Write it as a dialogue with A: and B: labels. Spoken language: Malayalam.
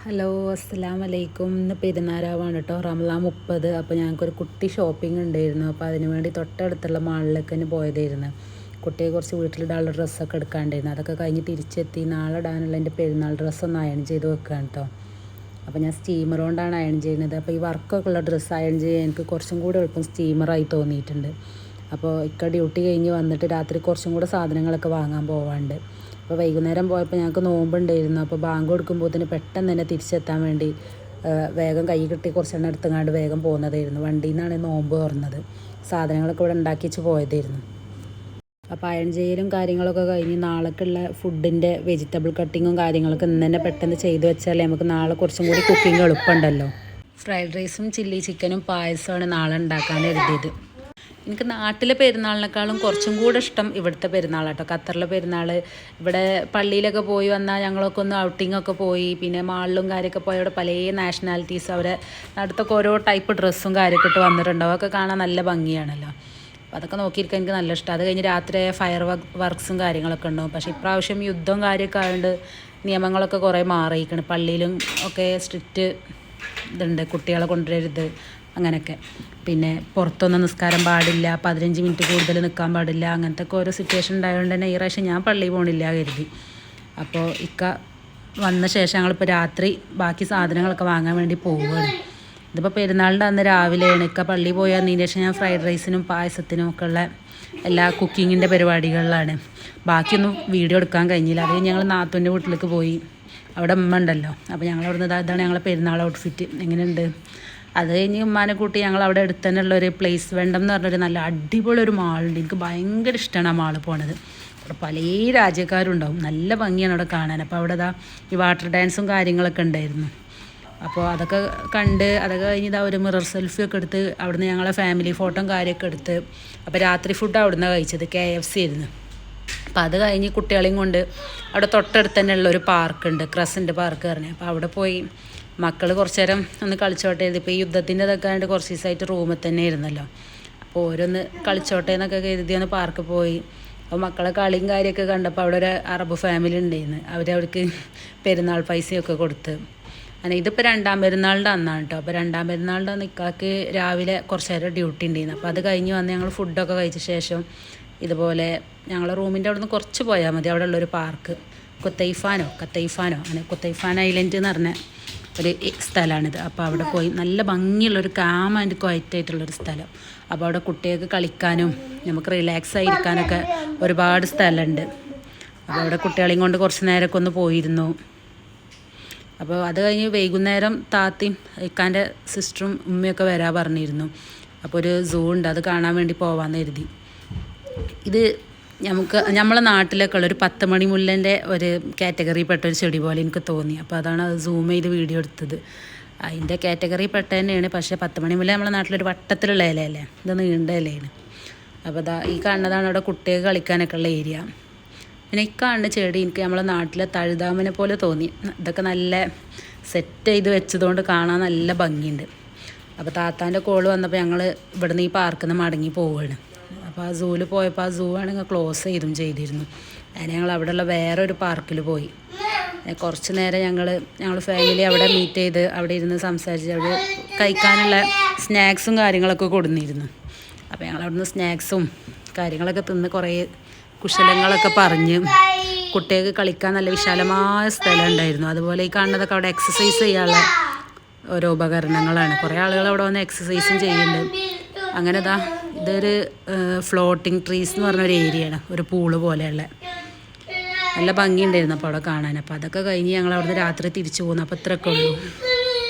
A: ഹലോ അസ്സലാമു അലൈക്കും. ഇന്ന് പെരുന്നാരാവാണ് കേട്ടോ, റമളാൻ 30. അപ്പോൾ ഞങ്ങൾക്കൊരു കുട്ടി ഷോപ്പിംഗ് ഉണ്ടായിരുന്നു. അപ്പോൾ അതിന് വേണ്ടി തൊട്ടടുത്തുള്ള മാളിലേക്ക് തന്നെ പോയതായിരുന്നു. കുട്ടിയെ കുറച്ച് വീട്ടിലിടാനുള്ള ഡ്രസ്സൊക്കെ എടുക്കാണ്ടായിരുന്നു. അതൊക്കെ കഴിഞ്ഞ് തിരിച്ചെത്തി. നാളെ ഇടാനുള്ള എൻ്റെ പെരുന്നാൾ ഡ്രസ്സൊന്ന് അയൺ ചെയ്ത് വെക്കുകയാണ് കേട്ടോ. അപ്പോൾ ഞാൻ സ്റ്റീമർ കൊണ്ടാണ് അയൺ ചെയ്യുന്നത്. അപ്പോൾ ഈ വർക്കൊക്കെ ഉള്ള ഡ്രസ്സ് അയൺ ചെയ്യാൻ എനിക്ക് കുറച്ചും കൂടി എളുപ്പം സ്റ്റീമറായി തോന്നിയിട്ടുണ്ട്. അപ്പോൾ ഡ്യൂട്ടി കഴിഞ്ഞ് വന്നിട്ട് രാത്രി കുറച്ചും കൂടെ സാധനങ്ങളൊക്കെ വാങ്ങാൻ പോവാണ്ട്. അപ്പോൾ വൈകുന്നേരം പോയപ്പോൾ ഞങ്ങൾക്ക് നോമ്പുണ്ടായിരുന്നു. അപ്പോൾ ബാങ്ക് കൊടുക്കുമ്പോഴത്തേന് പെട്ടെന്ന് തന്നെ തിരിച്ചെത്താൻ വേണ്ടി വേഗം കൈ കിട്ടി കുറച്ചെണ്ണം എടുത്തങ്ങാണ്ട് വേഗം പോകുന്നതായിരുന്നു. വണ്ടിയിൽ നിന്നാണ് നോമ്പ് തുറന്നത്. സാധനങ്ങളൊക്കെ ഇവിടെ ഉണ്ടാക്കി വെച്ച് പോയതായിരുന്നു. അപ്പോൾ അയൺ ചെയ്യലും കാര്യങ്ങളൊക്കെ കഴിഞ്ഞ് നാളേക്കുള്ള ഫുഡിൻ്റെ വെജിറ്റബിൾ കട്ടിങ്ങും കാര്യങ്ങളൊക്കെ ഇന്ന് തന്നെ പെട്ടെന്ന് ചെയ്ത് വെച്ചാലേ നമുക്ക് നാളെ കുറച്ചും കൂടി കുക്കിംഗ് എളുപ്പമുണ്ടല്ലോ. ഫ്രൈഡ് റൈസും ചില്ലി ചിക്കനും പായസമാണ് നാളെ ഉണ്ടാക്കാൻ എഴുതിയത്. എനിക്ക് നാട്ടിലെ പെരുന്നാളിനേക്കാളും കുറച്ചും കൂടെ ഇഷ്ടം ഇവിടുത്തെ പെരുന്നാളാട്ടോ. ഖത്തറിലെ പെരുന്നാൾ ഇവിടെ പള്ളിയിലൊക്കെ പോയി വന്നാൽ ഞങ്ങളൊക്കെ ഒന്ന് ഔട്ടിങ്ങൊക്കെ പോയി, പിന്നെ മാളിലും കാര്യമൊക്കെ പോയി അവിടെ പല നാഷണാലിറ്റീസ് അവരെ അടുത്തൊക്കെ ഓരോ ടൈപ്പ് ഡ്രസ്സും കാര്യമൊക്കെ ഇട്ട് വന്നിട്ടുണ്ടാവും. അതൊക്കെ കാണാൻ നല്ല ഭംഗിയാണല്ലോ. അപ്പോൾ അതൊക്കെ നോക്കിയിരിക്കാൻ എനിക്ക് നല്ല ഇഷ്ടം. അത് കഴിഞ്ഞ് രാത്രി ഫയർ വർക്ക്സും കാര്യങ്ങളൊക്കെ ഉണ്ടാവും. പക്ഷേ ഇപ്രാവശ്യം യുദ്ധവും കാര്യമൊക്കെ ആയതുകൊണ്ട് നിയമങ്ങളൊക്കെ കുറേ മാറിയിരിക്കണം. പള്ളിയിലും ഒക്കെ സ്ട്രിക്റ്റ് ഇതുണ്ട്, കുട്ടികളെ കൊണ്ടുവരരുത് അങ്ങനെയൊക്കെ. പിന്നെ പുറത്തൊന്നും നിസ്കാരം പാടില്ല, 15 മിനിറ്റ് കൂടുതൽ നിൽക്കാൻ പാടില്ല, അങ്ങനത്തെ ഒക്കെ ഓരോ സിറ്റുവേഷൻ ഉണ്ടായതുകൊണ്ട് തന്നെ ഈ പ്രാവശ്യം ഞാൻ പള്ളിയിൽ പോകണില്ല കരുതി. അപ്പോൾ വന്ന ശേഷം ഞങ്ങളിപ്പോൾ രാത്രി ബാക്കി സാധനങ്ങളൊക്കെ വാങ്ങാൻ വേണ്ടി പോവുകയാണ്. ഇതിപ്പോൾ പെരുന്നാളിൻ്റെ അന്ന് രാവിലെയാണ്. പള്ളിയിൽ പോയി വന്നതിന് ശേഷം ഞാൻ ഫ്രൈഡ് റൈസിനും പായസത്തിനും ഒക്കെ ഉള്ള എല്ലാ കുക്കിങ്ങിൻ്റെ പരിപാടികളിലാണ്. ബാക്കിയൊന്നും വീഡിയോ എടുക്കാൻ കഴിഞ്ഞില്ല. അത് ഞങ്ങൾ നാത്തൂൻ്റെ വീട്ടിലേക്ക് പോയി. അവിടെ ഉമ്മ ഉണ്ടല്ലോ. അപ്പോൾ ഞങ്ങളവിടുന്ന് ഇതാണ് ഞങ്ങളെ പെരുന്നാൾ ഔട്ട്ഫിറ്റ്. എങ്ങനെയുണ്ട്? അത് കഴിഞ്ഞ് ഉമ്മാനെ കൂട്ടി ഞങ്ങൾ അവിടെ അടുത്ത് തന്നെയുള്ളൊരു പ്ലേസ് വെണ്ടം എന്ന് പറഞ്ഞൊരു നല്ല അടിപൊളി ഒരു മാളുണ്ട്. എനിക്ക് ഭയങ്കര ഇഷ്ടമാണ് ആ മാള് പോണത്. അവിടെ പല രാജ്യക്കാരും ഉണ്ടാവും, നല്ല ഭംഗിയാണ് അവിടെ കാണാൻ. അപ്പോൾ അവിടെ ഈ വാട്ടർ ഡാൻസും കാര്യങ്ങളൊക്കെ ഉണ്ടായിരുന്നു. അപ്പോൾ അതൊക്കെ കണ്ട് അതൊക്കെ കഴിഞ്ഞ് ഒരു മിറർ സെൽഫി ഒക്കെ എടുത്ത് അവിടുന്ന് ഞങ്ങളെ ഫാമിലി ഫോട്ടോയും കാര്യമൊക്കെ എടുത്ത്. അപ്പോൾ രാത്രി ഫുഡ് അവിടുന്ന് കഴിച്ചത് KFC ആയിരുന്നു. അപ്പോൾ അത് കഴിഞ്ഞ് കുട്ടികളെയും കൊണ്ട് അവിടെ തൊട്ടടുത്ത് തന്നെ ഉള്ളൊരു പാർക്കുണ്ട്, ക്രസൻറ്റ് പാർക്ക് പറഞ്ഞ്. അപ്പോൾ അവിടെ പോയി മക്കൾ കുറച്ച് നേരം ഒന്ന് കളിച്ചോട്ടെ. ഇപ്പോൾ ഈ യുദ്ധത്തിൻ്റെ ഇതൊക്കെ ആയിട്ട് കുറച്ച് ദിവസമായിട്ട് റൂമിൽ തന്നെ ആയിരുന്നല്ലോ. അപ്പോൾ ഓരോന്ന് കളിച്ചോട്ടെ എന്നൊക്കെ കരുതി ഒന്ന് പാർക്ക് പോയി. അപ്പോൾ മക്കളെ കളിയും കാര്യമൊക്കെ കണ്ടപ്പോൾ അവിടെ ഒരു അറബ് ഫാമിലി ഉണ്ടായിരുന്നു. അവർക്ക് പെരുന്നാൾ പൈസയൊക്കെ കൊടുത്ത്. അങ്ങനെ ഇതിപ്പോൾ 2ാം പെരുന്നാളിൻ്റെ അന്നാണ് കേട്ടോ. അപ്പോൾ 2ാം പെരുന്നാളിൻ്റെ അന്ന് ഇക്കാക്ക് രാവിലെ കുറച്ച് നേരം ഡ്യൂട്ടി ഉണ്ടായിരുന്നു. അപ്പോൾ അത് കഴിഞ്ഞ് വന്ന് ഞങ്ങൾ ഫുഡൊക്കെ കഴിച്ച ശേഷം ഇതുപോലെ ഞങ്ങളെ റൂമിൻ്റെ അവിടെ നിന്ന് കുറച്ച് പോയാൽ മതി, അവിടെ ഉള്ളൊരു പാർക്ക് കത്തൈഫാനോ അങ്ങനെ കുത്തൈഫാൻ ഐലൻഡ് എന്ന് പറഞ്ഞ ഒരു സ്ഥലമാണിത്. അപ്പോൾ അവിടെ പോയി നല്ല ഭംഗിയുള്ളൊരു കാം ആൻഡ് ക്വയറ്റ് ആയിട്ടുള്ളൊരു സ്ഥലം. അപ്പോൾ അവിടെ കുട്ടികൾക്ക് കളിക്കാനും നമുക്ക് റിലാക്സ് ആയിരിക്കാനൊക്കെ ഒരുപാട് സ്ഥലമുണ്ട്. അപ്പോൾ അവിടെ കുട്ടികളെയും കൊണ്ട് കുറച്ച് നേരമൊക്കെ ഒന്ന് പോയിരുന്നു. അപ്പോൾ അത് കഴിഞ്ഞ് വൈകുന്നേരം താത്തയും ഇക്കാൻ്റെ സിസ്റ്ററും ഉമ്മയൊക്കെ വരാൻ പറഞ്ഞിരുന്നു. അപ്പോൾ ഒരു സൂ ഉണ്ട്, അത് കാണാൻ വേണ്ടി പോകാമെന്ന് കരുതി. ഇത് നമ്മളെ നാട്ടിലൊക്കെ ഉള്ളൊരു 10 മണി മുല്ലൻ്റെ ഒരു കാറ്റഗറിയിൽപ്പെട്ട ഒരു ചെടി പോലെ എനിക്ക് തോന്നി. അപ്പോൾ അതാണ് അത് സൂം ചെയ്ത് വീഡിയോ എടുത്തത്. അതിൻ്റെ കാറ്റഗറിയിൽ പെട്ട തന്നെയാണ്. പക്ഷേ 10 മണി മുല്ല നമ്മളെ നാട്ടിലൊരു വട്ടത്തിലുള്ള ഇലയല്ലേ, ഇത് നീണ്ട ഇലയാണ്. അപ്പോൾ ഈ കാണുന്നതാണ് അവിടെ കുട്ടികൾക്ക് കളിക്കാനൊക്കെ ഉള്ള ഏരിയ. പിന്നെ ഈ കാണുന്ന ചെടി എനിക്ക് നമ്മളെ നാട്ടിലെ തഴുതാമനെ പോലെ തോന്നി. ഇതൊക്കെ നല്ല സെറ്റ് ചെയ്ത് വെച്ചതുകൊണ്ട് കാണാൻ നല്ല ഭംഗിയുണ്ട്. അപ്പോൾ താത്താൻ്റെ കോള് വന്നപ്പോൾ ഞങ്ങൾ ഇവിടുന്ന് ഈ പാർക്കിൽ നിന്ന് മടങ്ങി പോവുകയാണ്. അപ്പോൾ ആ സൂവിൽ പോയപ്പോൾ ആ സൂ ആണെങ്കിൽ ക്ലോസ് ചെയ്തിരുന്നു. അതിന് ഞങ്ങൾ അവിടെയുള്ള വേറൊരു പാർക്കിൽ പോയി. കുറച്ച് നേരം ഞങ്ങൾ ഫാമിലി അവിടെ മീറ്റ് ചെയ്ത് അവിടെ ഇരുന്ന് സംസാരിച്ച് അവിടെ കഴിക്കാനുള്ള സ്നാക്സും കാര്യങ്ങളൊക്കെ കൊടുന്നിരുന്നു. അപ്പോൾ ഞങ്ങൾ അവിടുന്ന് സ്നാക്സും കാര്യങ്ങളൊക്കെ തിന്ന് കുറേ കുശലങ്ങളൊക്കെ പറഞ്ഞ് കുട്ടികൾക്ക് കളിക്കാൻ നല്ല വിശാലമായ സ്ഥലം ഉണ്ടായിരുന്നു. അതുപോലെ ഈ കാണുന്നതൊക്കെ അവിടെ എക്സസൈസ് ചെയ്യാനുള്ള ഓരോ ഉപകരണങ്ങളാണ്. കുറേ ആളുകൾ അവിടെ വന്ന് എക്സസൈസും ചെയ്യുന്നുണ്ട്. അങ്ങനെ ഇതൊരു ഫ്ലോട്ടിങ് ട്രീസ് എന്ന് പറഞ്ഞൊരു ഏരിയയാണ്, ഒരു പൂള് പോലെയുള്ള നല്ല ഭംഗിയുണ്ടായിരുന്നു അപ്പോൾ അവിടെ കാണാൻ. അപ്പോൾ അതൊക്കെ കഴിഞ്ഞ് ഞങ്ങൾ അവിടുന്ന് രാത്രി തിരിച്ചു പോകുന്നു. അപ്പോൾ ഇത്രയൊക്കെ ഉള്ളൂ.